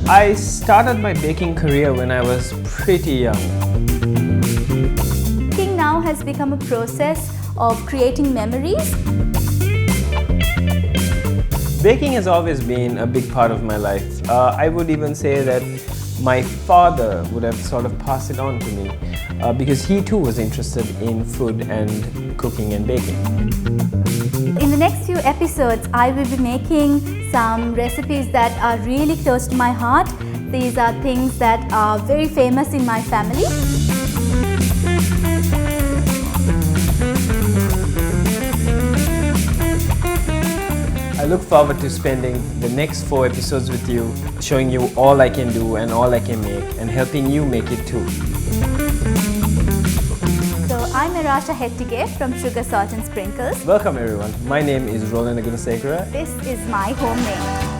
I started my baking career when I was pretty young. Baking now has become a process of creating memories. Baking has always been a big part of my life. I would even say that my father would have sort of passed it on to me because he too was interested in food and cooking and baking. In the next few episodes, I will be making some recipes that are really close to my heart. These are things that are very famous in my family. I look forward to spending the next 4 episodes with you, showing you all I can do and all I can make and helping you make it too. So I'm Erasha Hettige from Sugar, Salt and Sprinkles. Welcome everyone. My name is Rolando Gunesekere. This is my homemade.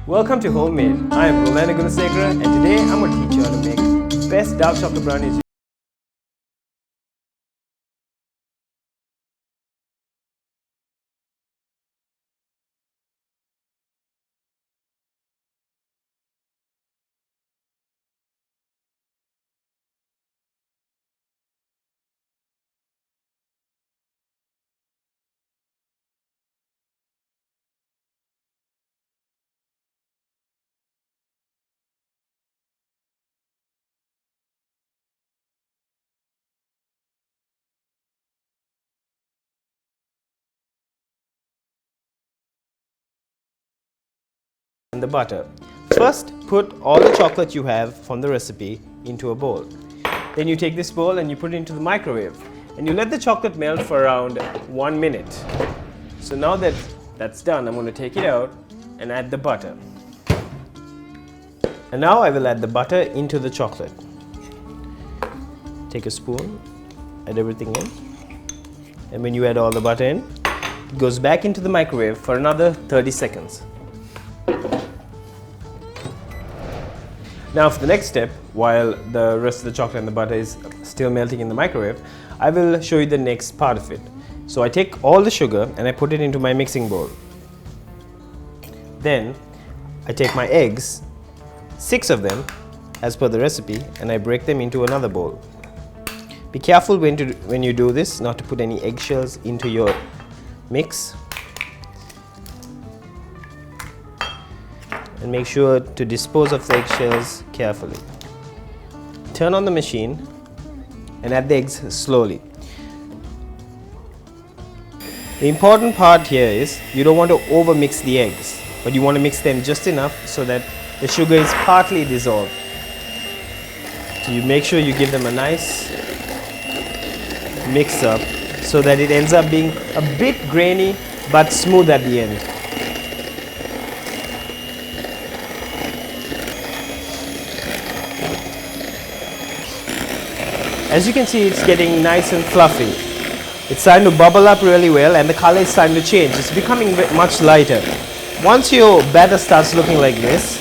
Welcome to Homemade. I am Rolando Gunesekere and today I'm going to teach you how to make best dark chocolate brownies. And the butter. First, put all the chocolate you have from the recipe into a bowl. Then you take this bowl and you put it into the microwave and you let the chocolate melt for around 1 minute. So now that that's done, I'm going to take it out and add the butter. And now I will add the butter into the chocolate. Take a spoon, add everything in. And when you add all the butter in, it goes back into the microwave for another 30 seconds. Now for the next step, while the rest of the chocolate and the butter is still melting in the microwave, I will show you the next part of it. So I take all the sugar and I put it into my mixing bowl. Then I take my eggs, 6 of them as per the recipe, and I break them into another bowl. Be careful when you do this not to put any eggshells into your mix. And make sure to dispose of the eggshells carefully. Turn on the machine and add the eggs slowly. The important part here is you don't want to over mix the eggs, but you want to mix them just enough so that the sugar is partly dissolved. So you make sure you give them a nice mix up so that it ends up being a bit grainy but smooth at the end. As you can see, it's getting nice and fluffy. It's starting to bubble up really well and the color is starting to change. It's becoming much lighter. Once your batter starts looking like this,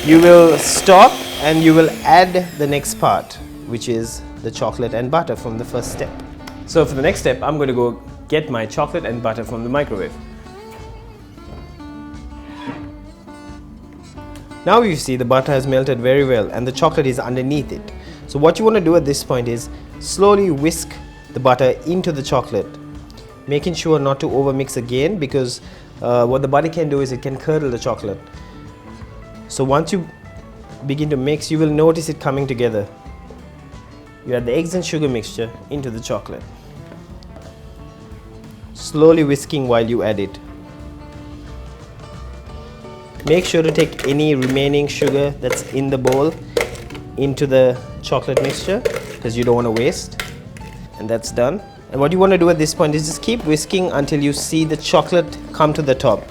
you will stop and you will add the next part, which is the chocolate and butter from the first step. So for the next step, I'm going to go get my chocolate and butter from the microwave. Now you see the butter has melted very well and the chocolate is underneath it. So what you want to do at this point is slowly whisk the butter into the chocolate, making sure not to overmix again because what the butter can do is it can curdle the chocolate. So once you begin to mix, you will notice it coming together. You add the eggs and sugar mixture into the chocolate, slowly whisking while you add it. Make sure to take any remaining sugar that's in the bowl into the chocolate mixture because you don't want to waste. And that's done. And what you want to do at this point is just keep whisking until you see the chocolate come to the top.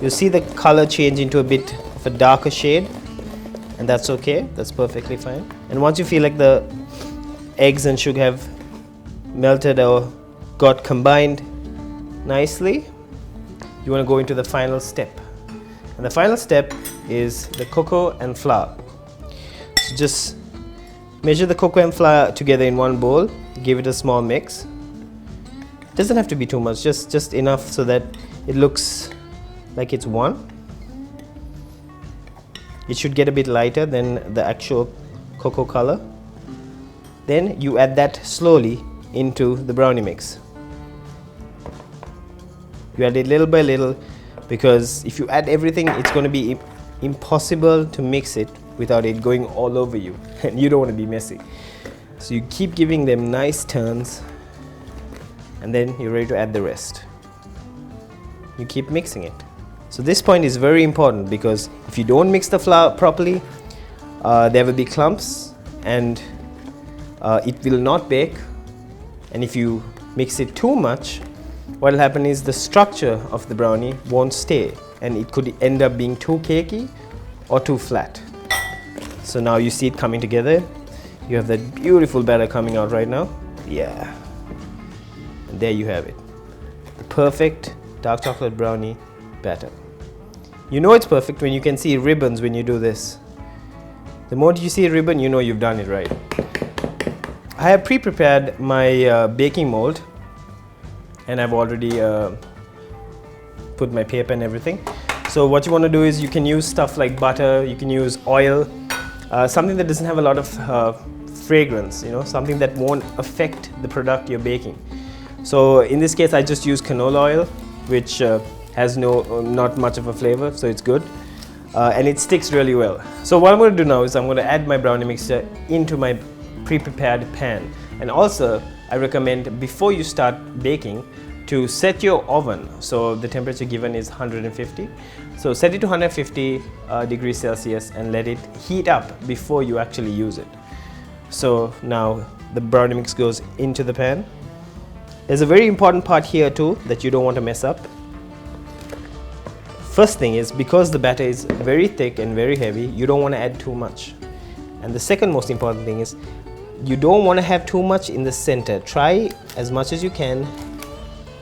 You'll see the color change into a bit of a darker shade, and that's okay, that's perfectly fine. And once you feel like the eggs and sugar have melted or got combined nicely, you want to go into the final step. And the final step is the cocoa and flour. So just measure the cocoa and flour together in one bowl, give it a small mix. Doesn't have to be too much, just enough so that it looks like it's one. It should get a bit lighter than the actual cocoa color. Then you add that slowly into the brownie mix. You add it little by little, because if you add everything, it's going to be impossible to mix it without it going all over you, and you don't want to be messy. So you keep giving them nice turns, and then you're ready to add the rest. You keep mixing it. So this point is very important, because if you don't mix the flour properly, there will be clumps and it will not bake. And if you mix it too much, what will happen is the structure of the brownie won't stay, and it could end up being too cakey or too flat. So now you see it coming together. You have that beautiful batter coming out right now. Yeah. And there you have it. The perfect dark chocolate brownie batter. You know it's perfect when you can see ribbons when you do this. The moment you see a ribbon, you know you've done it right. I have pre-prepared my baking mold, and I've already put my paper and everything. So what you want to do is you can use stuff like butter, you can use oil, something that doesn't have a lot of fragrance, something that won't affect the product you're baking. So in this case, I just use canola oil, which has not much of a flavor, so it's good. And it sticks really well. So what I'm going to do now is I'm going to add my brownie mixture into my pre-prepared pan. And also, I recommend before you start baking to set your oven. So the temperature given is 150. So set it to 150 degrees Celsius and let it heat up before you actually use it. So now the brownie mix goes into the pan. There's a very important part here too that you don't want to mess up. First thing is, because the batter is very thick and very heavy, you don't want to add too much. And the second most important thing is, you don't want to have too much in the center. Try as much as you can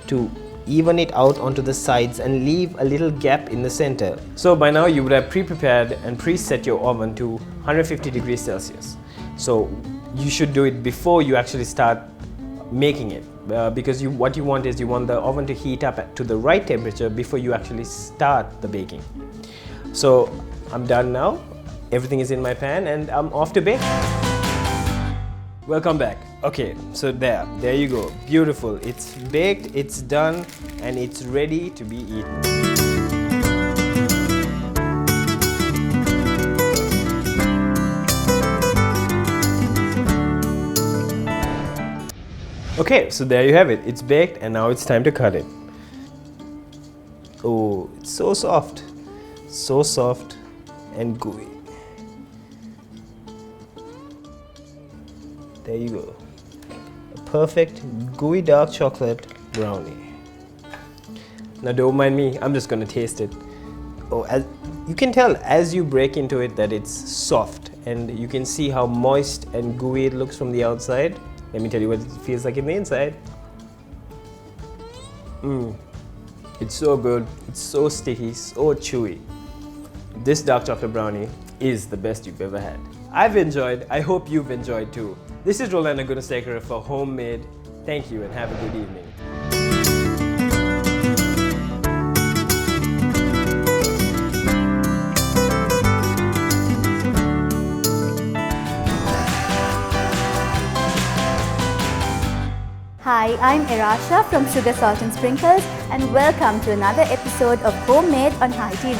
to even it out onto the sides and leave a little gap in the center. So by now you would have pre-prepared and preset your oven to 150 degrees Celsius. So you should do it before you actually start making it. Because what you want is you want the oven to heat up to the right temperature before you actually start the baking. So I'm done now. Everything is in my pan and I'm off to bake. Welcome back. Okay, so there you go. Beautiful. It's baked, it's done, and it's ready to be eaten. Okay, so there you have it. It's baked and now it's time to cut it. Oh, it's so soft and gooey. There you go. A perfect gooey dark chocolate brownie. Now don't mind me, I'm just gonna taste it. Oh, as you can tell as you break into it that it's soft, and you can see how moist and gooey it looks from the outside. Let me tell you what it feels like in the inside. It's so good, it's so sticky, so chewy. This dark chocolate brownie is the best you've ever had. I've enjoyed, I hope you've enjoyed too. This is Rolando Gunesekere for Homemade. Thank you and have a good evening. Hi, I'm Erasha from Sugar, Salt and Sprinkles, and welcome to another episode of Homemade on High TV.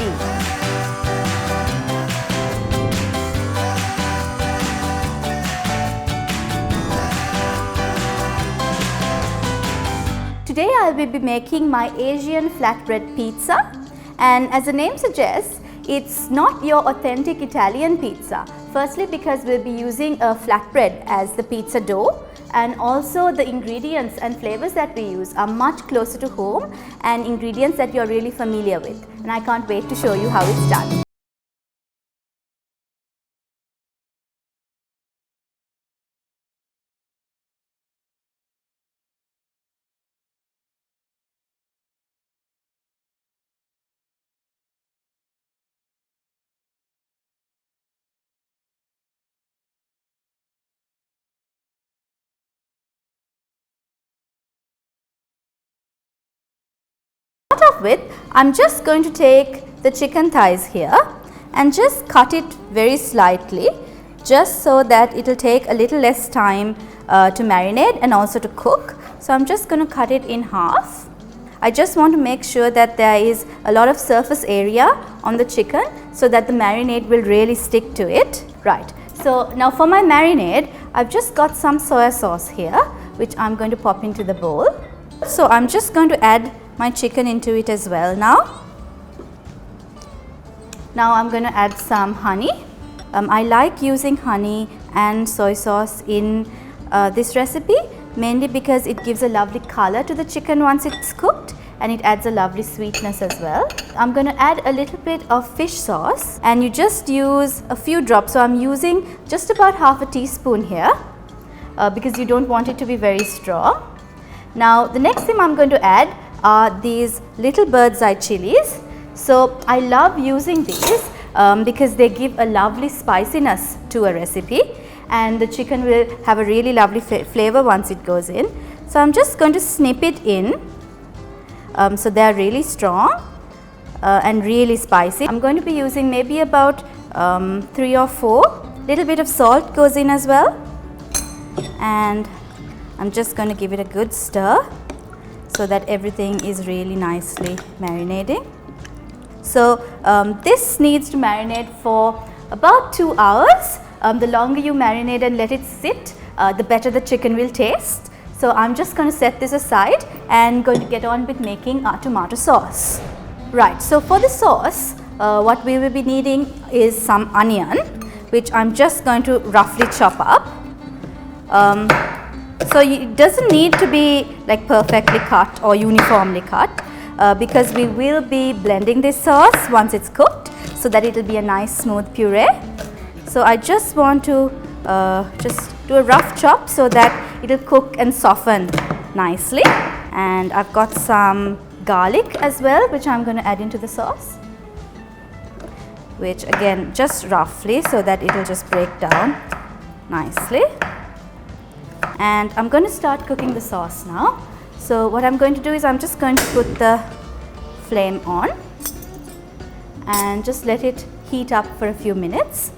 Today I will be making my Asian flatbread pizza, and as the name suggests, it's not your authentic Italian pizza. Firstly, because we'll be using a flatbread as the pizza dough, and also the ingredients and flavors that we use are much closer to home and ingredients that you're really familiar with. And I can't wait to show you how it's done. with, I'm just going to take the chicken thighs here and just cut it very slightly, just so that it will take a little less time to marinate and also to cook. So I'm just going to cut it in half. I just want to make sure that there is a lot of surface area on the chicken so that the marinade will really stick to it. Right. So now for my marinade, I've just got some soya sauce here, which I'm going to pop into the bowl. So I'm just going to add my chicken into it as well now. Now I'm going to add some honey. I like using honey and soy sauce in this recipe, mainly because it gives a lovely color to the chicken once it's cooked, and it adds a lovely sweetness as well. I'm going to add a little bit of fish sauce, and you just use a few drops. So I'm using just about half a teaspoon here because you don't want it to be very strong. Now the next thing I'm going to add are these little bird's eye chilies. So I love using these because they give a lovely spiciness to a recipe, and the chicken will have a really lovely flavor once it goes in. So I'm just going to snip it in. So they are really strong and really spicy. I'm going to be using maybe about 3 or 4. Little bit of salt goes in as well, and I'm just going to give it a good stir so that everything is really nicely marinating. So this needs to marinate for about 2 hours. The longer you marinate and let it sit, the better the chicken will taste. So I'm just going to set this aside and going to get on with making our tomato sauce. Right, so for the sauce, what we will be needing is some onion, which I'm just going to roughly chop up. So it doesn't need to be like perfectly cut or uniformly cut because we will be blending this sauce once it's cooked so that it will be a nice smooth puree. So I just want to just do a rough chop so that it will cook and soften nicely. And I've got some garlic as well, which I'm going to add into the sauce, which again just roughly so that it will just break down nicely. And I'm going to start cooking the sauce now. So what I'm going to do is I'm just going to put the flame on and just let it heat up for a few minutes.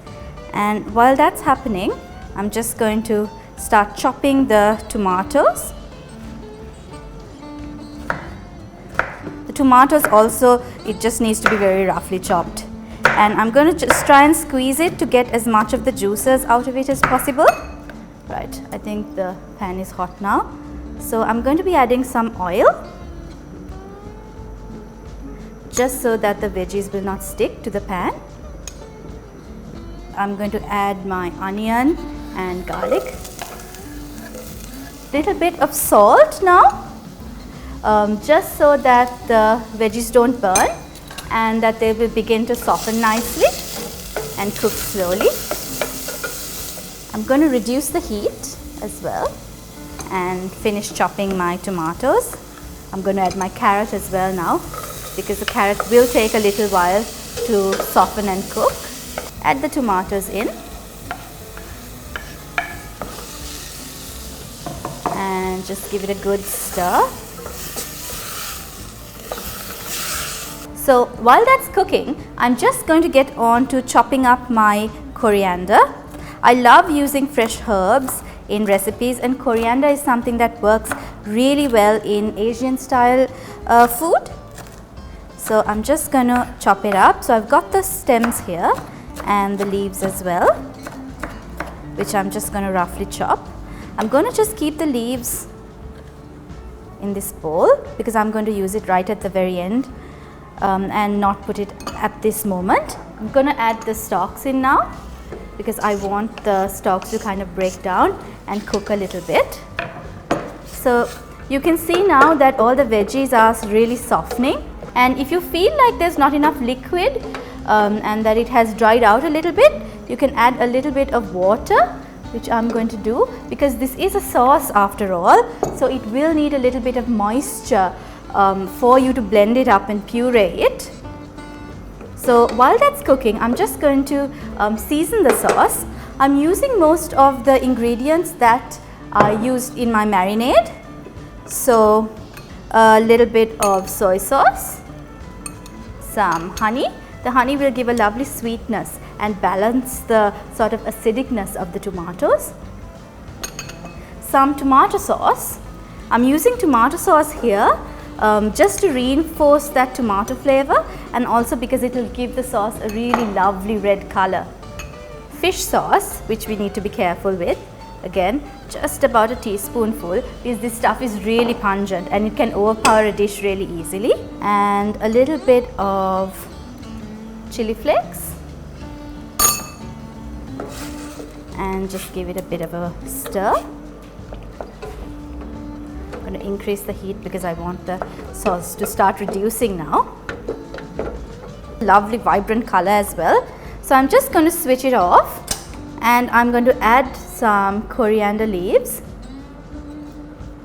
And while that's happening, I'm just going to start chopping the tomatoes. The tomatoes also, it just needs to be very roughly chopped. And I'm going to just try and squeeze it to get as much of the juices out of it as possible. Right, I think the pan is hot now. So I'm going to be adding some oil just so that the veggies will not stick to the pan. I'm going to add my onion and garlic. Little bit of salt now, just so that the veggies don't burn and that they will begin to soften nicely and cook slowly. I'm going to reduce the heat as well and finish chopping my tomatoes. I'm going to add my carrot as well now because the carrot will take a little while to soften and cook. Add the tomatoes in and just give it a good stir. So while that's cooking, I'm just going to get on to chopping up my coriander. I love using fresh herbs in recipes, and coriander is something that works really well in Asian style food. So I'm just going to chop it up. So I've got the stems here and the leaves as well, which I'm just going to roughly chop. I'm going to just keep the leaves in this bowl because I'm going to use it right at the very end and not put it at this moment. I'm going to add the stalks in now because I want the stalks to kind of break down and cook a little bit. So you can see now that all the veggies are really softening, and if you feel like there's not enough liquid and that it has dried out a little bit, you can add a little bit of water, which I'm going to do because this is a sauce after all, so it will need a little bit of moisture for you to blend it up and puree it. So while that's cooking, I'm just going to season the sauce. I'm using most of the ingredients that I used in my marinade. So a little bit of soy sauce, some honey. The honey will give a lovely sweetness and balance the sort of acidicness of the tomatoes. Some tomato sauce. I'm using tomato sauce here just to reinforce that tomato flavor, and also because it will give the sauce a really lovely red color. Fish sauce, which we need to be careful with. Again, just about a teaspoonful, because this stuff is really pungent and it can overpower a dish really easily. And a little bit of chili flakes. And just give it a bit of a stir. I'm going to increase the heat because I want the sauce to start reducing now. Lovely vibrant color as well. So I'm just going to switch it off, and I'm going to add some coriander leaves,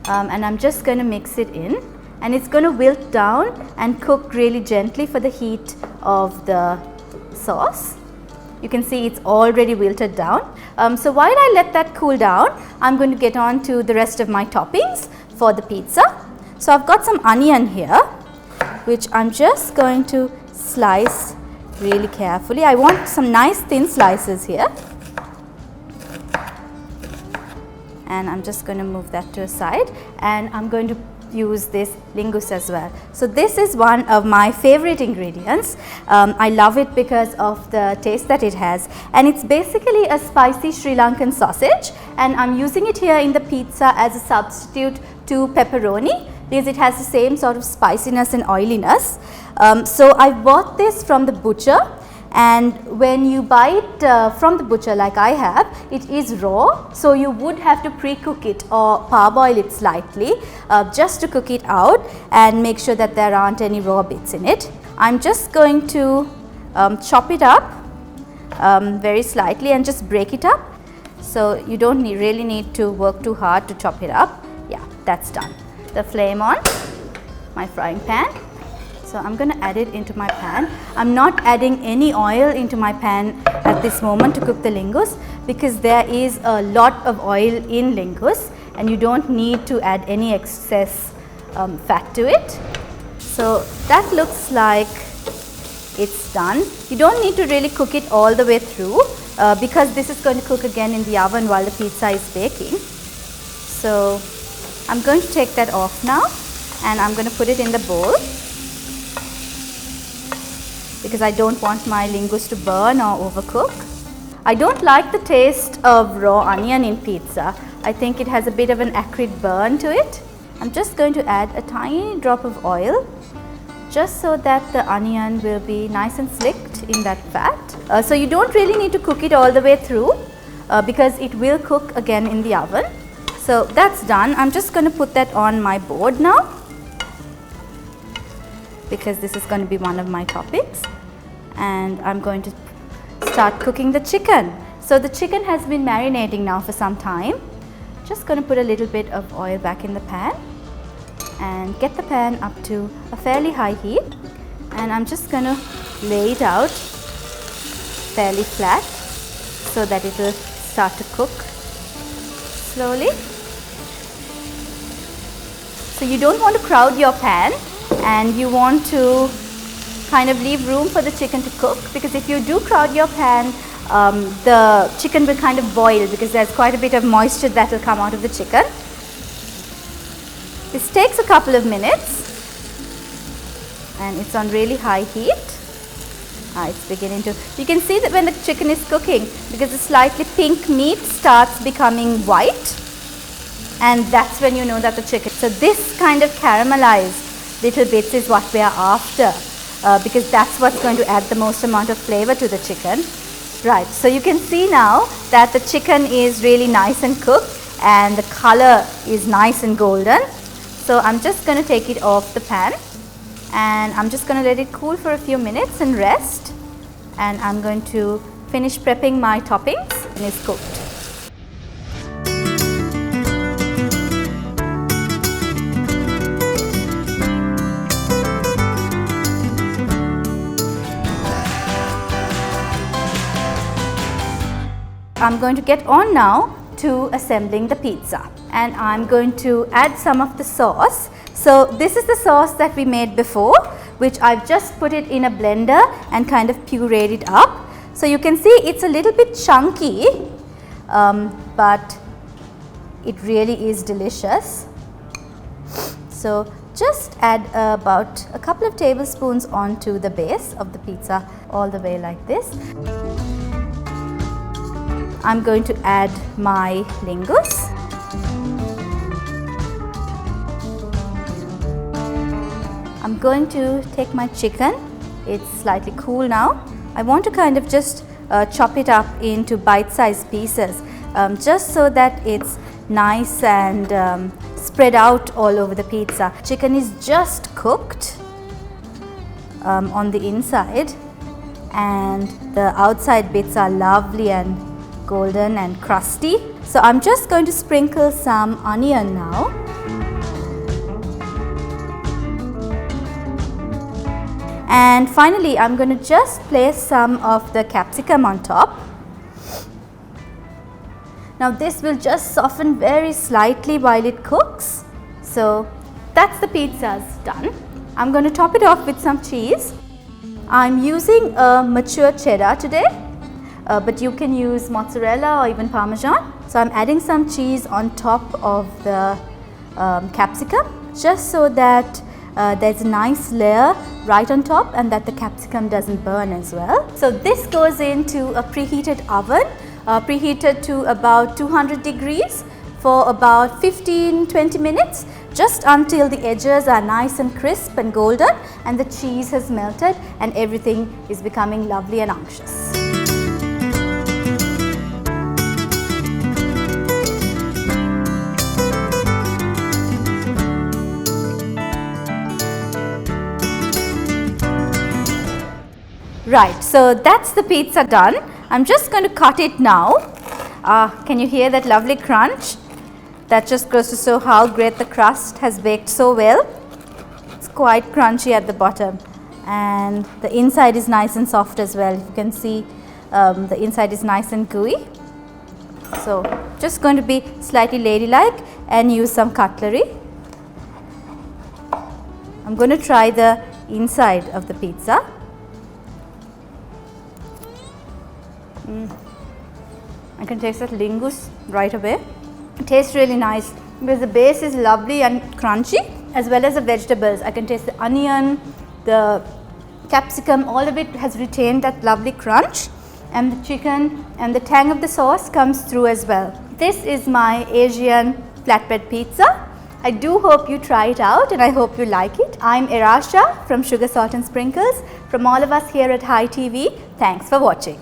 and I'm just going to mix it in, and it's going to wilt down and cook really gently for the heat of the sauce. You can see it's already wilted down. So while I let that cool down, I'm going to get on to the rest of my toppings for the pizza. So I've got some onion here, which I'm just going to slice really carefully. I want some nice thin slices here. And I'm just going to move that to a side, and I'm going to use this lingus as well. So this is one of my favorite ingredients. I love it because of the taste that it has, and it's basically a spicy Sri Lankan sausage, and I'm using it here in the pizza as a substitute to pepperoni because it has the same sort of spiciness and oiliness. So I bought this from the butcher, and when you buy it from the butcher like I have, it is raw, so you would have to pre-cook it or parboil it slightly just to cook it out and make sure that there aren't any raw bits in it. I'm just going to chop it up very slightly and just break it up, so you don't really need to work too hard to chop it up. Yeah, that's done. The flame on my frying pan. So I'm going to add it into my pan. I'm not adding any oil into my pan at this moment to cook the lingus because there is a lot of oil in lingus and you don't need to add any excess fat to it. So that looks like it's done. You don't need to really cook it all the way through because this is going to cook again in the oven while the pizza is baking. So I'm going to take that off now, and I'm going to put it in the bowl because I don't want my lingus to burn or overcook. I don't like the taste of raw onion in pizza. I think it has a bit of an acrid burn to it. I'm just going to add a tiny drop of oil just so that the onion will be nice and slicked in that fat. So you don't really need to cook it all the way through because it will cook again in the oven. So that's done. I'm just going to put that on my board now because this is going to be one of my toppings, and I'm going to start cooking the chicken. So the chicken has been marinating now for some time. Just going to put a little bit of oil back in the pan and get the pan up to a fairly high heat, and I'm just going to lay it out fairly flat so that it will start to cook slowly. So you don't want to crowd your pan, and you want to kind of leave room for the chicken to cook, because if you do crowd your pan, the chicken will kind of boil because there's quite a bit of moisture that will come out of the chicken. This takes a couple of minutes and it's on really high heat. It's beginning to, you can see that when the chicken is cooking, because the slightly pink meat starts becoming white, and that's when you know that the chicken, so this kind of caramelized little bits is what we are after, because that's what's going to add the most amount of flavor to the chicken. Right, so you can see now that the chicken is really nice and cooked and the color is nice and golden. So I'm just going to take it off the pan and I'm just going to let it cool for a few minutes and rest, and I'm going to finish prepping my toppings and it's cooked. I'm going to get on now to assembling the pizza, and I'm going to add some of the sauce. So this is the sauce that we made before, which I've just put it in a blender and kind of pureed it up. So you can see it's a little bit chunky, but it really is delicious. So just add about a couple of tablespoons onto the base of the pizza, all the way like this. I'm going to add my linguine. I'm going to take my chicken. It's slightly cool now. I want to kind of just chop it up into bite-sized pieces, just so that it's nice and spread out all over the pizza. Chicken is just cooked on the inside, and the outside bits are lovely and golden and crusty. So I'm just going to sprinkle some onion now. And finally, I'm going to just place some of the capsicum on top. Now this will just soften very slightly while it cooks. So that's the pizza's done. I'm going to top it off with some cheese. I'm using a mature cheddar today, but you can use mozzarella or even Parmesan. So I'm adding some cheese on top of the capsicum, just so that there's a nice layer right on top and that the capsicum doesn't burn as well. So this goes into a preheated oven, preheated to about 200 degrees for about 15-20 minutes, just until the edges are nice and crisp and golden and the cheese has melted and everything is becoming lovely and unctuous. Right, so that's the pizza done. I'm just going to cut it now. Can you hear that lovely crunch? That just goes to show how great the crust has baked so well. It's quite crunchy at the bottom, and the inside is nice and soft as well. You can see the inside is nice and gooey. So just going to be slightly ladylike and use some cutlery. I'm going to try the inside of the pizza. I can taste that linguine right away. It tastes really nice because the base is lovely and crunchy, as well as the vegetables. I can taste the onion, the capsicum, all of it has retained that lovely crunch, and the chicken and the tang of the sauce comes through as well. This is my Asian flatbread pizza. I do hope you try it out and I hope you like it. I'm Erasha from Sugar, Salt and Sprinkles. From all of us here at Hi TV, thanks for watching.